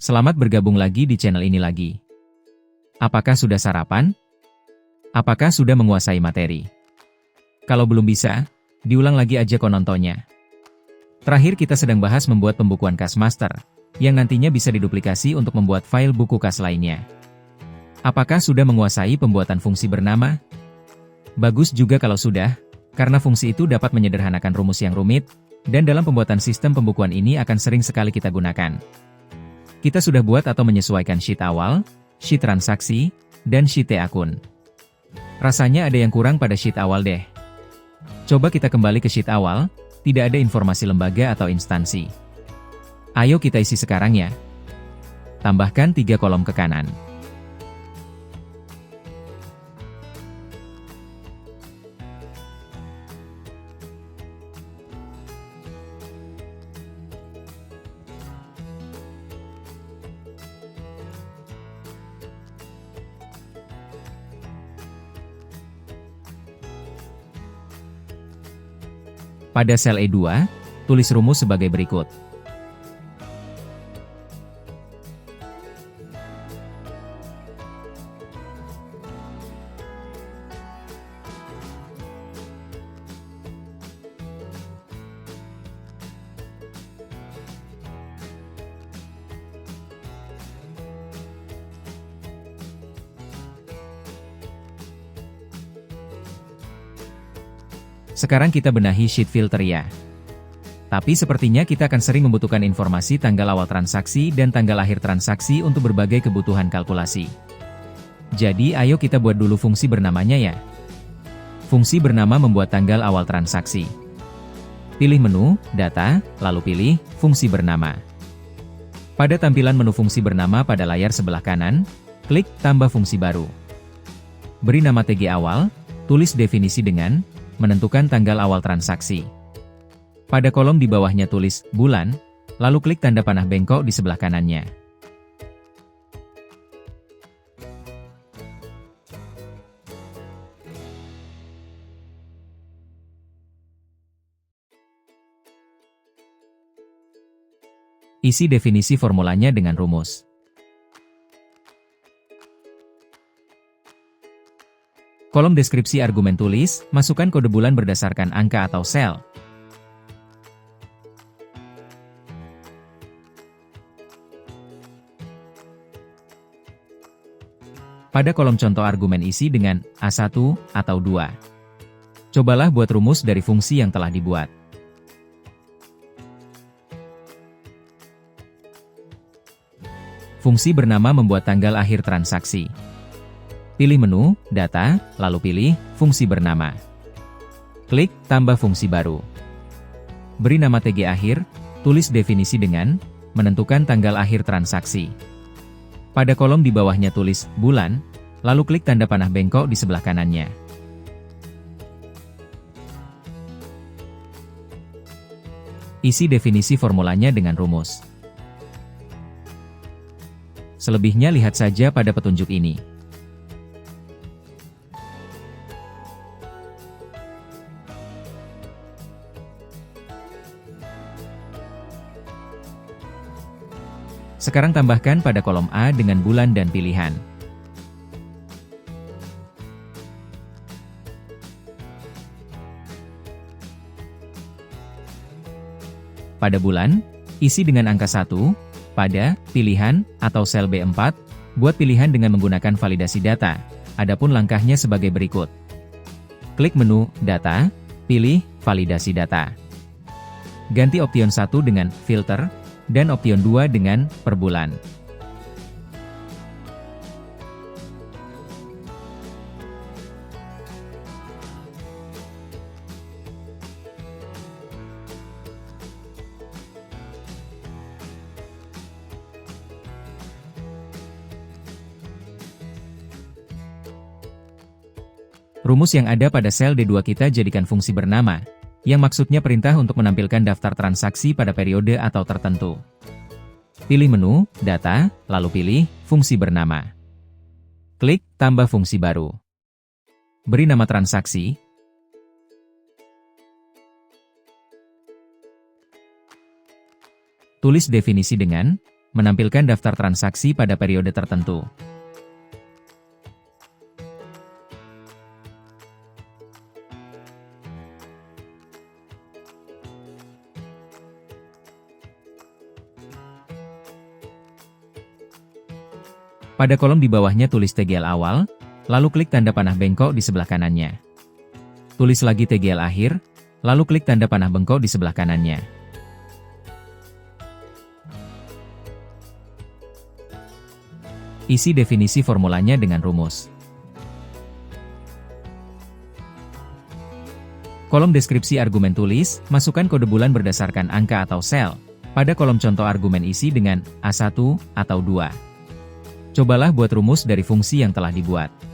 Selamat bergabung lagi di channel ini lagi. Apakah sudah sarapan? Apakah sudah menguasai materi? Kalau belum bisa, diulang lagi aja nontonnya. Terakhir kita sedang bahas membuat pembukuan kas master, yang nantinya bisa diduplikasi untuk membuat file buku kas lainnya. Apakah sudah menguasai pembuatan fungsi bernama? Bagus juga kalau sudah, karena fungsi itu dapat menyederhanakan rumus yang rumit, dan dalam pembuatan sistem pembukuan ini akan sering sekali kita gunakan. Kita sudah buat atau menyesuaikan sheet awal, sheet transaksi, dan sheet T akun. Rasanya ada yang kurang pada sheet awal deh. Coba kita kembali ke sheet awal, tidak ada informasi lembaga atau instansi. Ayo kita isi sekarang ya. Tambahkan 3 kolom ke kanan. Pada sel E2, tulis rumus sebagai berikut. Sekarang kita benahi sheet filter ya. Tapi sepertinya kita akan sering membutuhkan informasi tanggal awal transaksi dan tanggal akhir transaksi untuk berbagai kebutuhan kalkulasi. Jadi ayo kita buat dulu fungsi bernamanya ya. Fungsi bernama membuat tanggal awal transaksi. Pilih menu, data, lalu pilih fungsi bernama. Pada tampilan menu fungsi bernama pada layar sebelah kanan, klik tambah fungsi baru. Beri nama TG awal, tulis definisi dengan menentukan tanggal awal transaksi. Pada kolom di bawahnya tulis bulan, lalu klik tanda panah bengkok di sebelah kanannya. Isi definisi formulanya dengan rumus. Kolom deskripsi argumen tulis, masukkan kode bulan berdasarkan angka atau sel. Pada kolom contoh argumen isi dengan A1 atau 2. Cobalah buat rumus dari fungsi yang telah dibuat. Fungsi bernama membuat tanggal akhir transaksi. Pilih menu, data, lalu pilih fungsi bernama. Klik tambah fungsi baru. Beri nama TG akhir, tulis definisi dengan menentukan tanggal akhir transaksi. Pada kolom di bawahnya tulis bulan, lalu klik tanda panah bengkok di sebelah kanannya. Isi definisi formulanya dengan rumus. Selebihnya lihat saja pada petunjuk ini. Sekarang tambahkan pada kolom A dengan bulan dan pilihan. Pada bulan, isi dengan angka 1, pada, pilihan, atau sel B4, buat pilihan dengan menggunakan validasi data. Adapun langkahnya sebagai berikut. Klik menu, data, pilih, validasi data. Ganti option 1 dengan filter, dan option 2 dengan per bulan. Rumus yang ada pada sel D2 kita jadikan fungsi bernama, yang maksudnya perintah untuk menampilkan daftar transaksi pada periode atau tertentu. Pilih menu, data, lalu pilih fungsi bernama. Klik tambah fungsi baru. Beri nama transaksi. Tulis definisi dengan menampilkan daftar transaksi pada periode tertentu. Pada kolom di bawahnya tulis TGL awal, lalu klik tanda panah bengkok di sebelah kanannya. Tulis lagi TGL akhir, lalu klik tanda panah bengkok di sebelah kanannya. Isi definisi formulanya dengan rumus. Kolom deskripsi argumen tulis, masukkan kode bulan berdasarkan angka atau sel. Pada kolom contoh argumen isi dengan A1 atau 2. Cobalah buat rumus dari fungsi yang telah dibuat.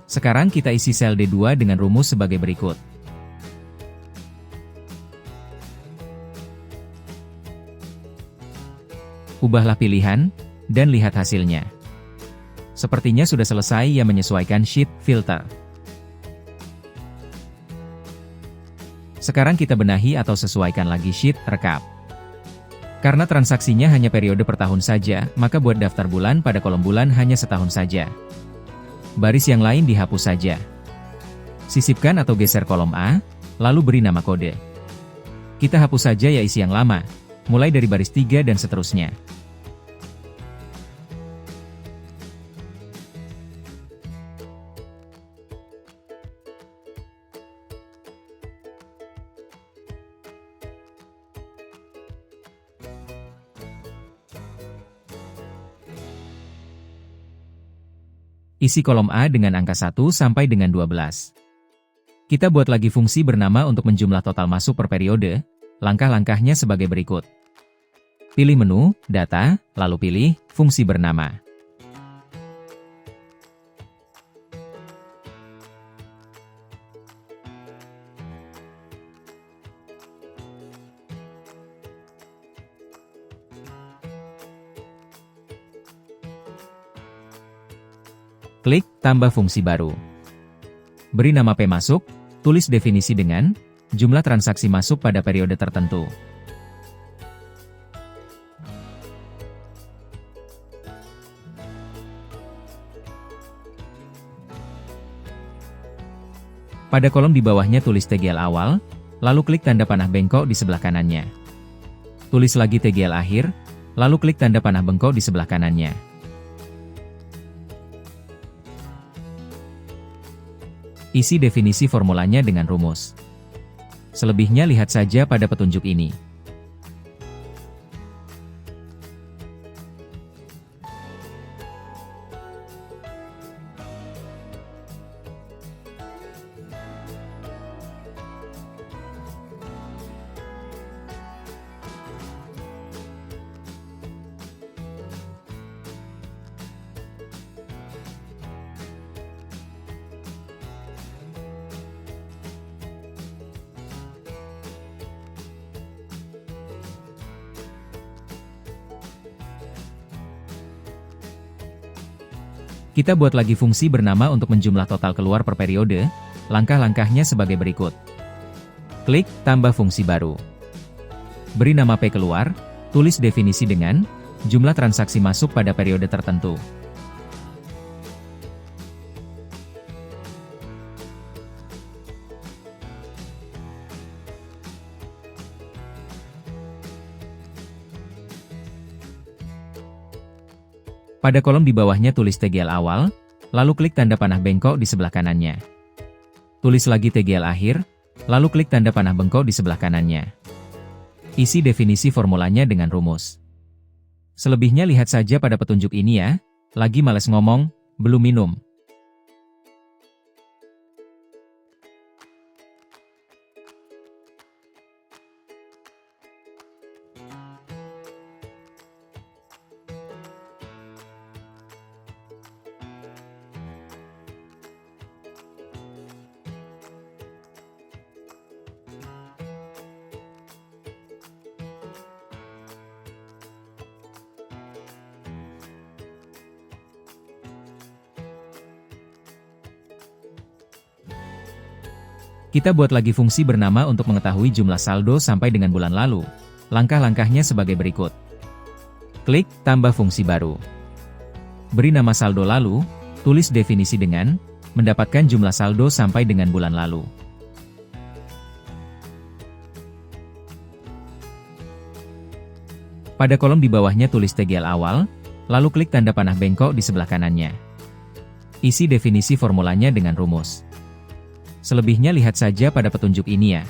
Sekarang kita isi sel D2 dengan rumus sebagai berikut. Ubahlah pilihan, dan lihat hasilnya. Sepertinya sudah selesai ya menyesuaikan sheet filter. Sekarang kita benahi atau sesuaikan lagi sheet rekap. Karena transaksinya hanya periode per tahun saja, maka buat daftar bulan pada kolom bulan hanya setahun saja. Baris yang lain dihapus saja. Sisipkan atau geser kolom A, lalu beri nama kode. Kita hapus saja ya isi yang lama, mulai dari baris 3 dan seterusnya. Isi kolom A dengan angka 1 sampai dengan 12. Kita buat lagi fungsi bernama untuk menjumlah total masuk per periode. Langkah-langkahnya sebagai berikut. Pilih menu, data, lalu pilih fungsi bernama. Klik tambah fungsi baru. Beri nama P masuk, tulis definisi dengan jumlah transaksi masuk pada periode tertentu. Pada kolom di bawahnya tulis TGL awal, lalu klik tanda panah bengkok di sebelah kanannya. Tulis lagi TGL akhir, lalu klik tanda panah bengkok di sebelah kanannya. Isi definisi formulanya dengan rumus. Selebihnya lihat saja pada petunjuk ini. Kita buat lagi fungsi bernama untuk menjumlah total keluar per periode. Langkah-langkahnya sebagai berikut. Klik tambah fungsi baru. Beri nama P keluar, tulis definisi dengan jumlah transaksi masuk pada periode tertentu. Pada kolom di bawahnya tulis TGL awal, lalu klik tanda panah bengkok di sebelah kanannya. Tulis lagi TGL akhir, lalu klik tanda panah bengkok di sebelah kanannya. Isi definisi formulanya dengan rumus. Selebihnya lihat saja pada petunjuk ini ya. Lagi males ngomong, belum minum. Kita buat lagi fungsi bernama untuk mengetahui jumlah saldo sampai dengan bulan lalu. Langkah-langkahnya sebagai berikut. Klik tambah fungsi baru. Beri nama saldo lalu, tulis definisi dengan mendapatkan jumlah saldo sampai dengan bulan lalu. Pada kolom di bawahnya tulis TGL awal, lalu klik tanda panah bengkok di sebelah kanannya. Isi definisi formulanya dengan rumus. Selebihnya lihat saja pada petunjuk ini ya.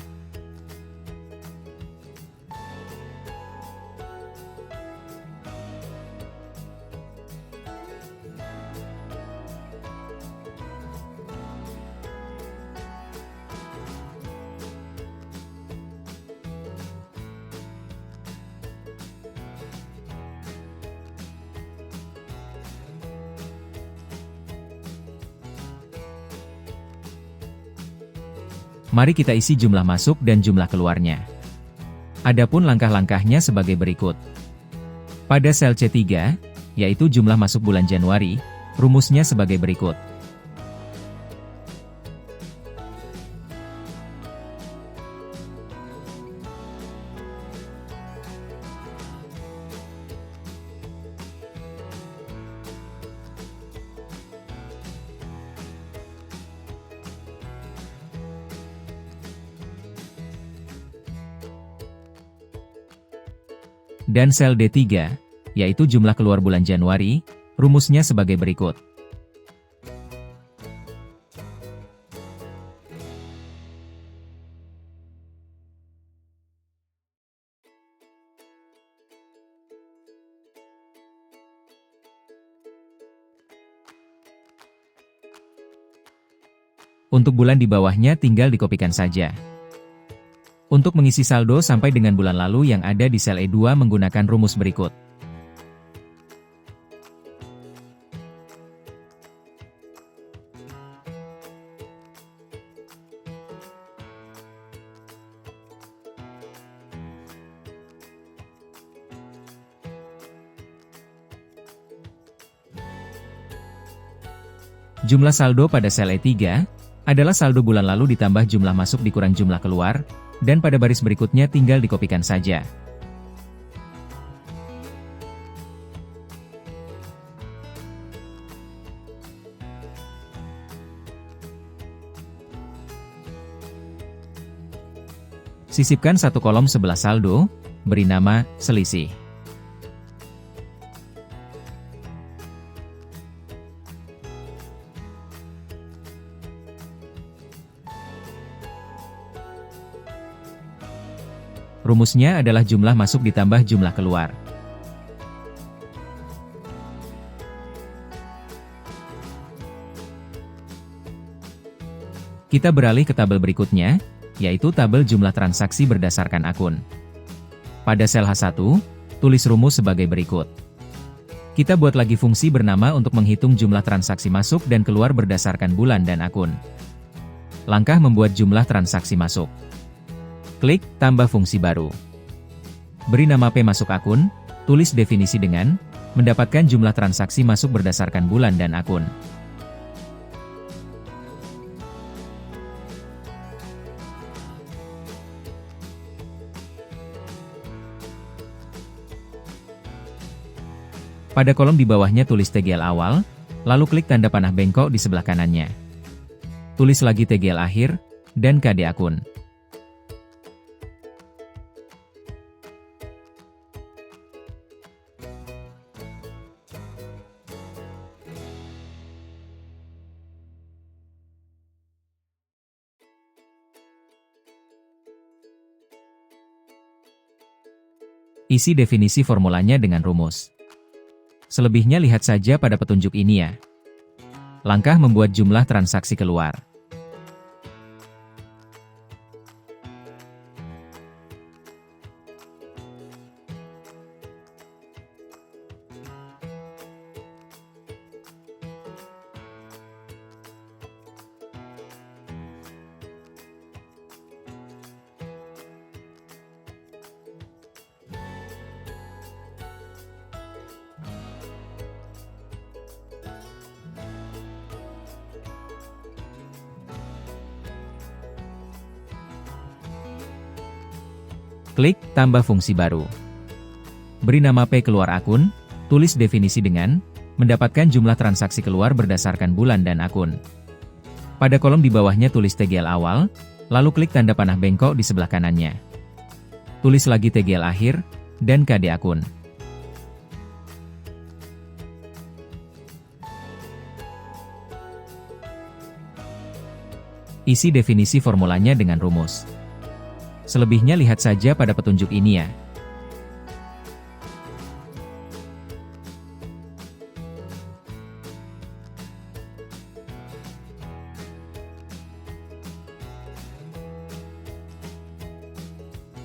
Mari kita isi jumlah masuk dan jumlah keluarnya. Adapun langkah-langkahnya sebagai berikut. Pada sel C3, yaitu jumlah masuk bulan Januari, rumusnya sebagai berikut. Dan sel D3, yaitu jumlah keluar bulan Januari, rumusnya sebagai berikut. Untuk bulan di bawahnya tinggal dikopikan saja. Untuk mengisi saldo sampai dengan bulan lalu yang ada di sel E2 menggunakan rumus berikut. Jumlah saldo pada sel E3 adalah saldo bulan lalu ditambah jumlah masuk dikurang jumlah keluar, dan pada baris berikutnya tinggal dikopikan saja. Sisipkan satu kolom sebelah saldo, beri nama selisih. Rumusnya adalah jumlah masuk ditambah jumlah keluar. Kita beralih ke tabel berikutnya, yaitu tabel jumlah transaksi berdasarkan akun. Pada sel H1, tulis rumus sebagai berikut. Kita buat lagi fungsi bernama untuk menghitung jumlah transaksi masuk dan keluar berdasarkan bulan dan akun. Langkah membuat jumlah transaksi masuk. Klik tambah fungsi baru. Beri nama P masuk akun, tulis definisi dengan mendapatkan jumlah transaksi masuk berdasarkan bulan dan akun. Pada kolom di bawahnya tulis TGL awal, lalu klik tanda panah bengkok di sebelah kanannya. Tulis lagi TGL akhir, dan KD akun. Isi definisi formulanya dengan rumus. Selebihnya lihat saja pada petunjuk ini ya. Langkah membuat jumlah transaksi keluar. Klik tambah fungsi baru. Beri nama P keluar akun, tulis definisi dengan mendapatkan jumlah transaksi keluar berdasarkan bulan dan akun. Pada kolom di bawahnya tulis TGL awal, lalu klik tanda panah bengkok di sebelah kanannya. Tulis lagi TGL akhir, dan KD akun. Isi definisi formulanya dengan rumus. Selebihnya lihat saja pada petunjuk ini ya.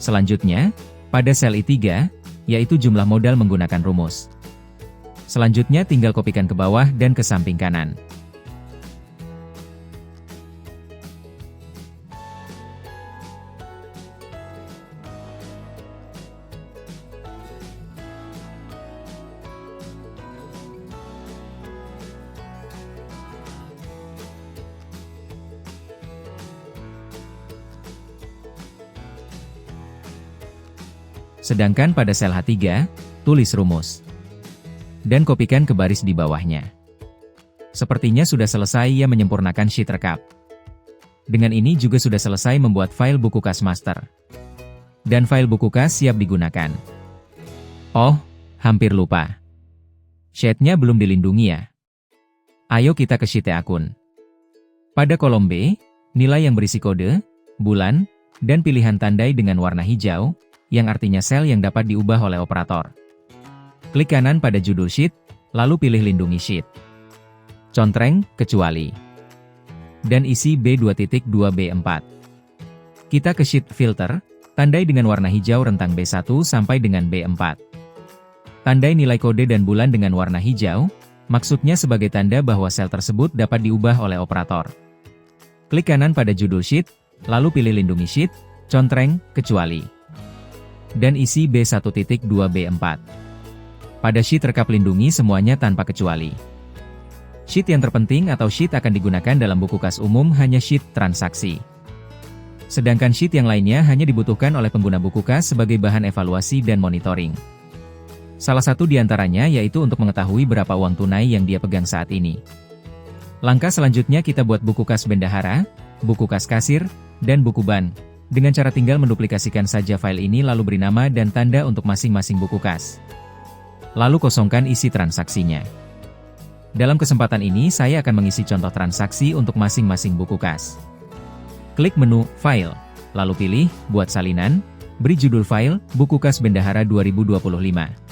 Selanjutnya, pada sel I3, yaitu jumlah modal menggunakan rumus. Selanjutnya tinggal kopikan ke bawah dan ke samping kanan. Sedangkan pada sel H3, tulis rumus. Dan kopikan ke baris di bawahnya. Sepertinya sudah selesai ia menyempurnakan sheet rekap. Dengan ini juga sudah selesai membuat file buku kas master. Dan file buku kas siap digunakan. Oh, hampir lupa. Sheet-nya belum dilindungi ya. Ayo kita ke sheet akun. Pada kolom B, nilai yang berisi kode, bulan, dan pilihan tandai dengan warna hijau, yang artinya sel yang dapat diubah oleh operator. Klik kanan pada judul sheet, lalu pilih lindungi sheet. Contreng, kecuali. Dan isi B2.2B4. Kita ke sheet filter, tandai dengan warna hijau rentang B1 sampai dengan B4. Tandai nilai kode dan bulan dengan warna hijau, maksudnya sebagai tanda bahwa sel tersebut dapat diubah oleh operator. Klik kanan pada judul sheet, lalu pilih lindungi sheet, contreng, kecuali. Dan isi B1.2B4. Pada sheet rekap lindungi semuanya tanpa kecuali. Sheet yang terpenting atau sheet akan digunakan dalam buku kas umum hanya sheet transaksi. Sedangkan sheet yang lainnya hanya dibutuhkan oleh pengguna buku kas sebagai bahan evaluasi dan monitoring. Salah satu di antaranya yaitu untuk mengetahui berapa uang tunai yang dia pegang saat ini. Langkah selanjutnya kita buat buku kas bendahara, buku kas kasir, dan buku ban. Dengan cara tinggal menduplikasikan saja file ini lalu beri nama dan tanda untuk masing-masing buku kas. Lalu kosongkan isi transaksinya. Dalam kesempatan ini saya akan mengisi contoh transaksi untuk masing-masing buku kas. Klik menu File, lalu pilih Buat salinan, beri judul file Buku Kas Bendahara 2025.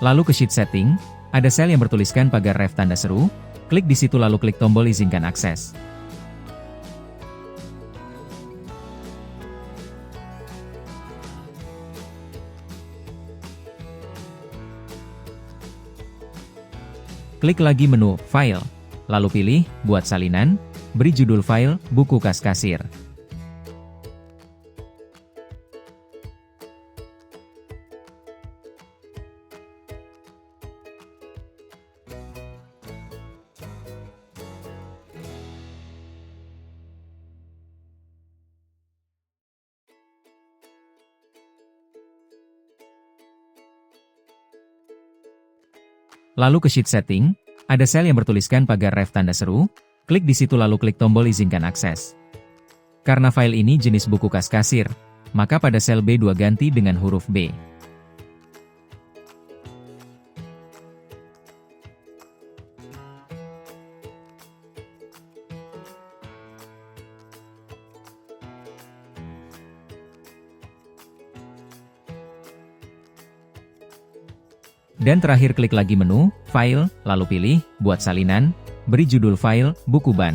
Lalu ke sheet setting, ada sel yang bertuliskan pagar ref tanda seru, klik di situ lalu klik tombol izinkan akses. Klik lagi menu File, lalu pilih Buat salinan, beri judul file Buku Kas Kasir. Lalu ke sheet setting, ada sel yang bertuliskan pagar ref tanda seru, klik di situ lalu klik tombol izinkan akses. Karena file ini jenis buku kas kasir, maka pada sel B2 ganti dengan huruf B. Dan terakhir klik lagi menu, File, lalu pilih, Buat salinan, beri judul file, Buku Ban.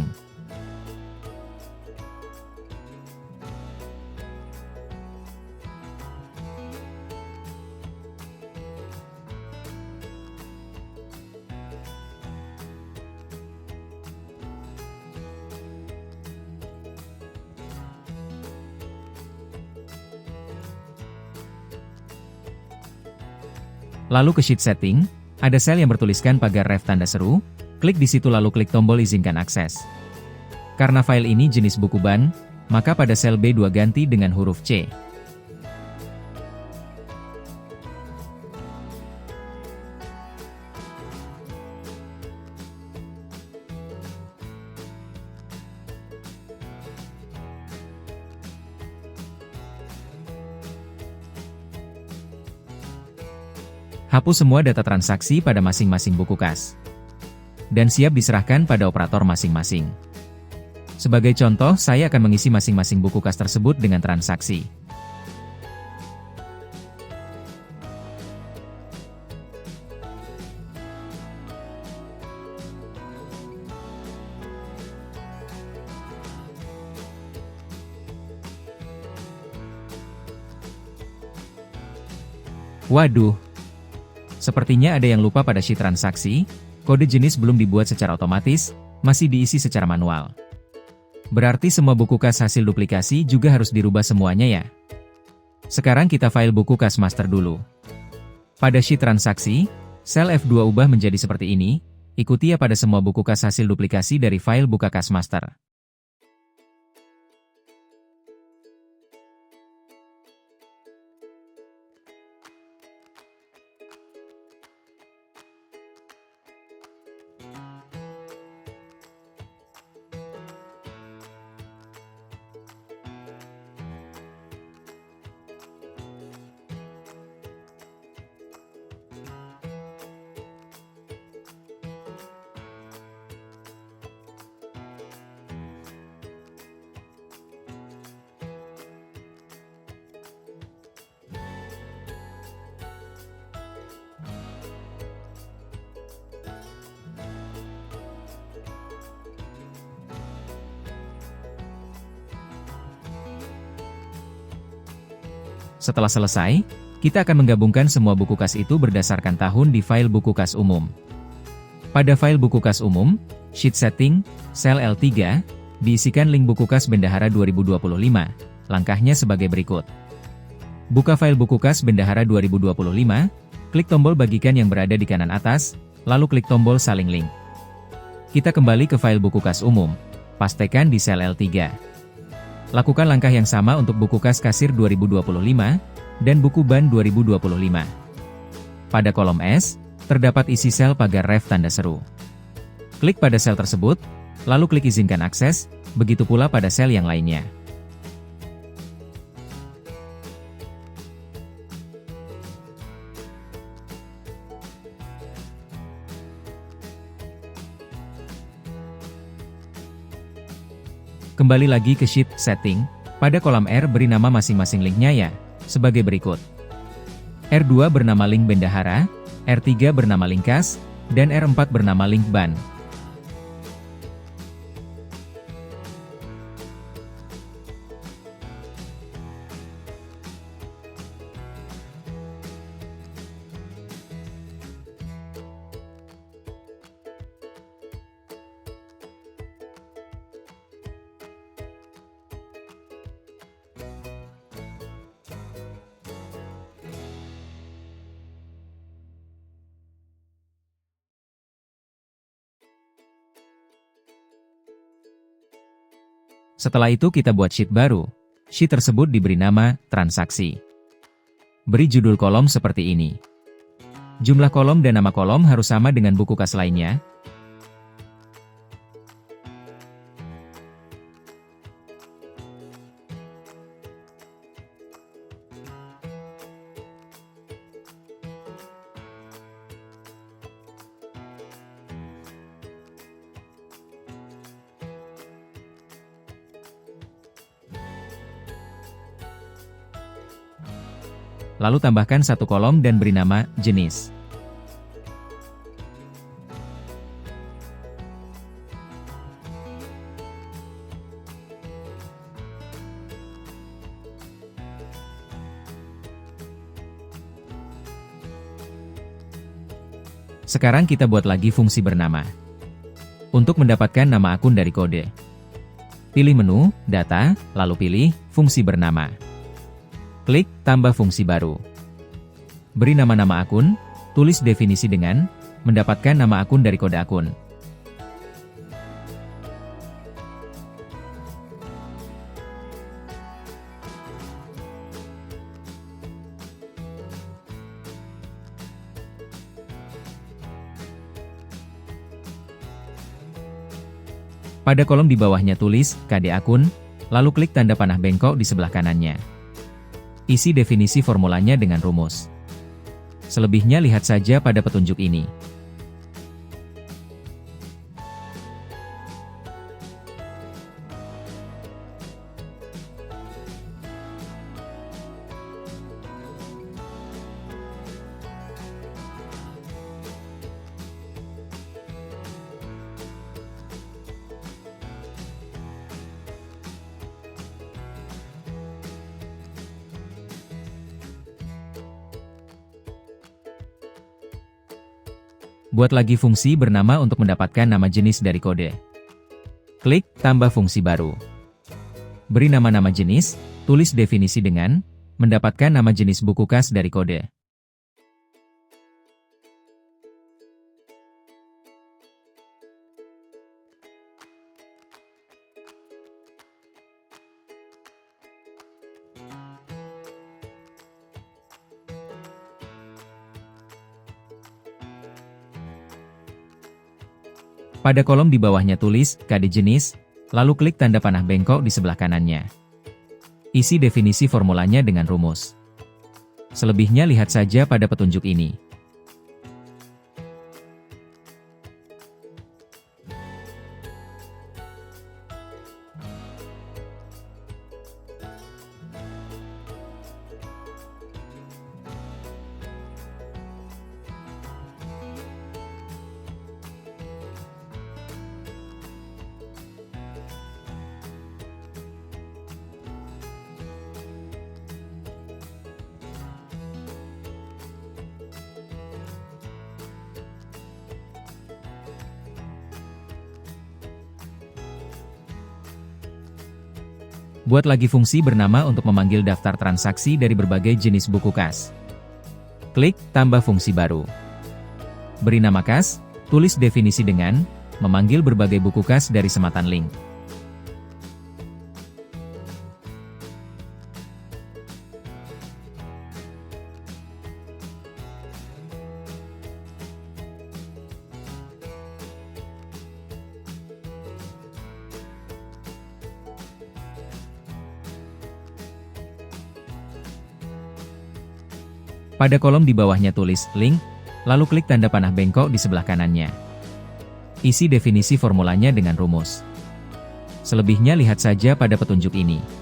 Lalu ke sheet setting, ada sel yang bertuliskan pagar ref tanda seru, klik di situ lalu klik tombol izinkan akses. Karena file ini jenis buku ban, maka pada sel B2 ganti dengan huruf C. Hapus semua data transaksi pada masing-masing buku kas. Dan siap diserahkan pada operator masing-masing. Sebagai contoh, saya akan mengisi masing-masing buku kas tersebut dengan transaksi. Waduh! Sepertinya ada yang lupa pada sheet transaksi, kode jenis belum dibuat secara otomatis, masih diisi secara manual. Berarti semua buku kas hasil duplikasi juga harus dirubah semuanya ya. Sekarang kita file buku kas master dulu. Pada sheet transaksi, sel F2 ubah menjadi seperti ini, ikuti ya pada semua buku kas hasil duplikasi dari file buka kas master. Setelah selesai, kita akan menggabungkan semua buku kas itu berdasarkan tahun di file buku kas umum. Pada file buku kas umum, sheet setting, sel L3, diisikan link buku kas Bendahara 2025. Langkahnya sebagai berikut. Buka file buku kas Bendahara 2025, klik tombol bagikan yang berada di kanan atas, lalu klik tombol salin link. Kita kembali ke file buku kas umum, pastekan di sel L3. Lakukan langkah yang sama untuk buku kas kasir 2025 dan buku ban 2025. Pada kolom S, terdapat isi sel pagar ref tanda seru. Klik pada sel tersebut, lalu klik izinkan akses, begitu pula pada sel yang lainnya. Kembali lagi ke sheet setting, pada kolom R beri nama masing-masing linknya ya, sebagai berikut. R2 bernama link bendahara, R3 bernama link kas, dan R4 bernama link ban. Setelah itu kita buat sheet baru. Sheet tersebut diberi nama transaksi. Beri judul kolom seperti ini. Jumlah kolom dan nama kolom harus sama dengan buku kas lainnya. Lalu tambahkan satu kolom dan beri nama jenis. Sekarang kita buat lagi fungsi bernama. Untuk mendapatkan nama akun dari kode, pilih menu, data, lalu pilih fungsi bernama. Klik tambah fungsi baru. Beri nama-nama akun, tulis definisi dengan mendapatkan nama akun dari kode akun. Pada kolom di bawahnya tulis kode akun, lalu klik tanda panah bengkok di sebelah kanannya. Isi definisi formulanya dengan rumus. Selebihnya lihat saja pada petunjuk ini. Buat lagi fungsi bernama untuk mendapatkan nama jenis dari kode. Klik tambah fungsi baru. Beri nama-nama jenis, tulis definisi dengan mendapatkan nama jenis buku kas dari kode. Pada kolom di bawahnya tulis kode jenis, lalu klik tanda panah bengkok di sebelah kanannya. Isi definisi formulanya dengan rumus. Selebihnya lihat saja pada petunjuk ini. Buat lagi fungsi bernama untuk memanggil daftar transaksi dari berbagai jenis buku kas. Klik tambah fungsi baru. Beri nama kas, tulis definisi dengan memanggil berbagai buku kas dari sematan link. Pada kolom di bawahnya tulis link, lalu klik tanda panah bengkok di sebelah kanannya. Isi definisi formulanya dengan rumus. Selebihnya lihat saja pada petunjuk ini.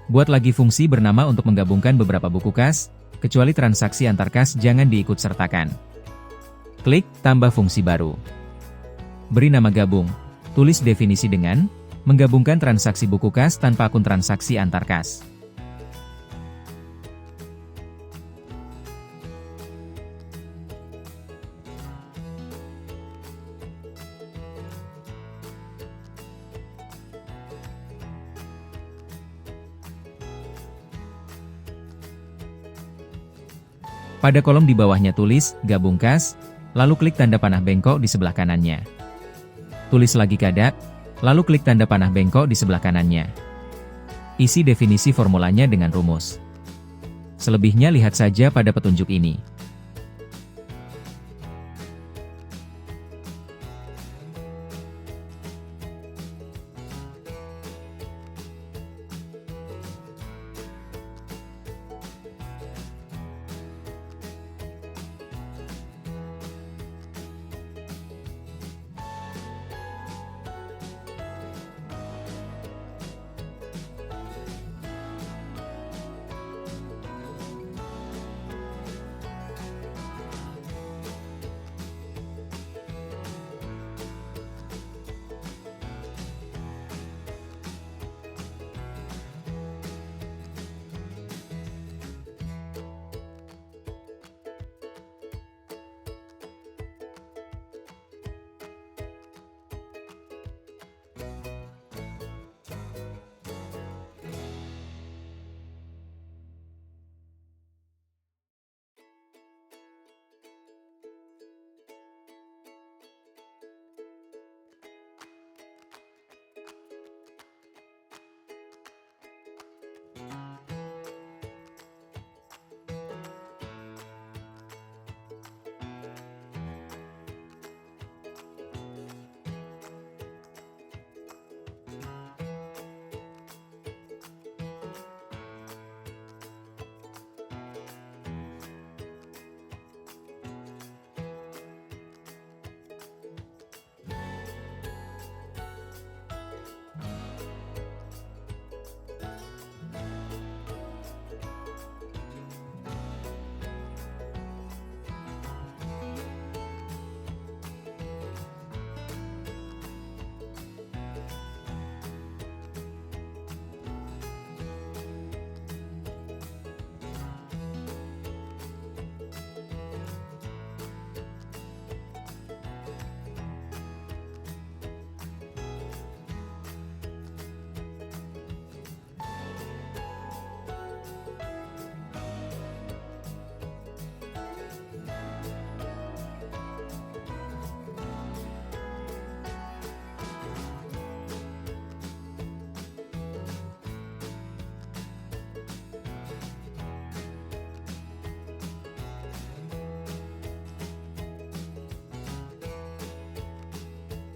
Buat lagi fungsi bernama untuk menggabungkan beberapa buku kas, kecuali transaksi antar kas jangan diikut sertakan. Klik tambah fungsi baru. Beri nama gabung, tulis definisi dengan menggabungkan transaksi buku kas tanpa akun transaksi antar kas. Pada kolom di bawahnya tulis gabung kas, lalu klik tanda panah bengkok di sebelah kanannya. Tulis lagi kada, lalu klik tanda panah bengkok di sebelah kanannya. Isi definisi formulanya dengan rumus. Selebihnya lihat saja pada petunjuk ini.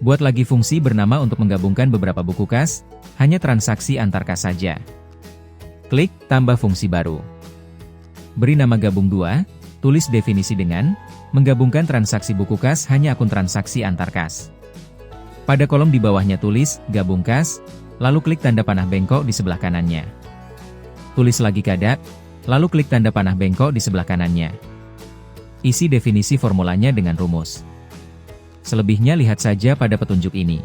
Buat lagi fungsi bernama untuk menggabungkan beberapa buku kas, hanya transaksi antar kas saja. Klik tambah fungsi baru. Beri nama gabung 2, tulis definisi dengan menggabungkan transaksi buku kas hanya akun transaksi antar kas. Pada kolom di bawahnya tulis gabung kas, lalu klik tanda panah bengkok di sebelah kanannya. Tulis lagi kada, lalu klik tanda panah bengkok di sebelah kanannya. Isi definisi formulanya dengan rumus. Selebihnya lihat saja pada petunjuk ini.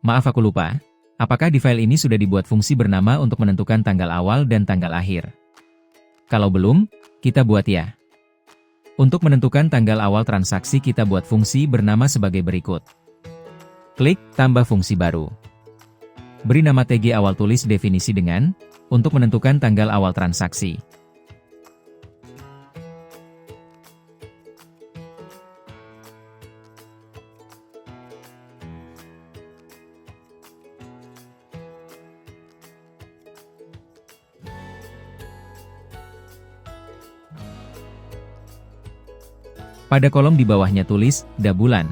Maaf aku lupa. Apakah di file ini sudah dibuat fungsi bernama untuk menentukan tanggal awal dan tanggal akhir? Kalau belum, kita buat ya. Untuk menentukan tanggal awal transaksi kita buat fungsi bernama sebagai berikut. Klik tambah fungsi baru. Beri nama TG awal tulis definisi dengan, untuk menentukan tanggal awal transaksi. Pada kolom di bawahnya tulis, bulan,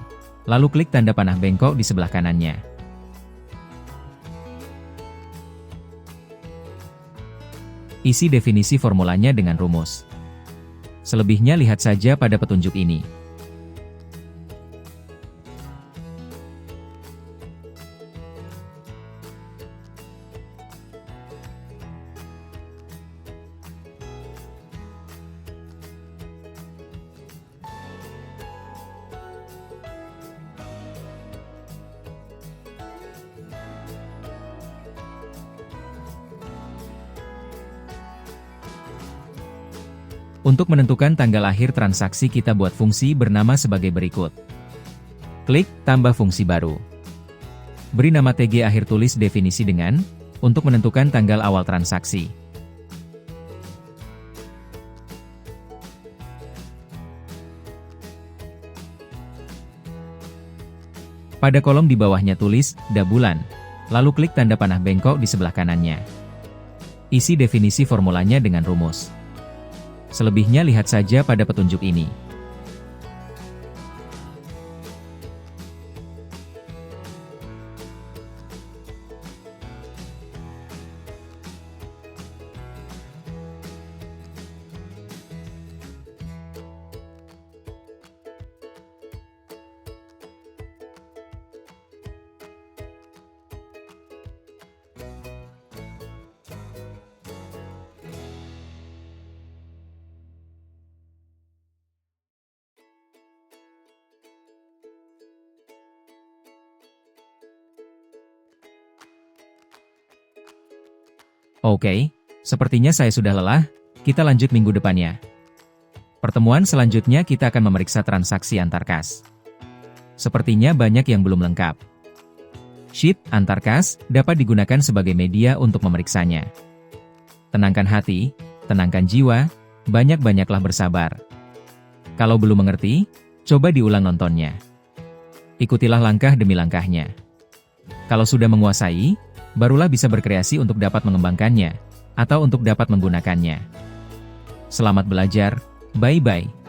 lalu klik tanda panah bengkok di sebelah kanannya. Isi definisi formulanya dengan rumus. Selebihnya lihat saja pada petunjuk ini. Untuk menentukan tanggal akhir transaksi kita buat fungsi bernama sebagai berikut. Klik tambah fungsi baru. Beri nama TG akhir tulis definisi dengan, untuk menentukan tanggal awal transaksi. Pada kolom di bawahnya tulis, bulan, lalu klik tanda panah bengkok di sebelah kanannya. Isi definisi formulanya dengan rumus. Selebihnya lihat saja pada petunjuk ini. Oke, sepertinya saya sudah lelah, kita lanjut minggu depannya. Pertemuan selanjutnya kita akan memeriksa transaksi antar kas. Sepertinya banyak yang belum lengkap. Sheet antar kas dapat digunakan sebagai media untuk memeriksanya. Tenangkan hati, tenangkan jiwa, banyak-banyaklah bersabar. Kalau belum mengerti, coba diulang nontonnya. Ikutilah langkah demi langkahnya. Kalau sudah menguasai, barulah bisa berkreasi untuk dapat mengembangkannya, atau untuk dapat menggunakannya. Selamat belajar, bye-bye.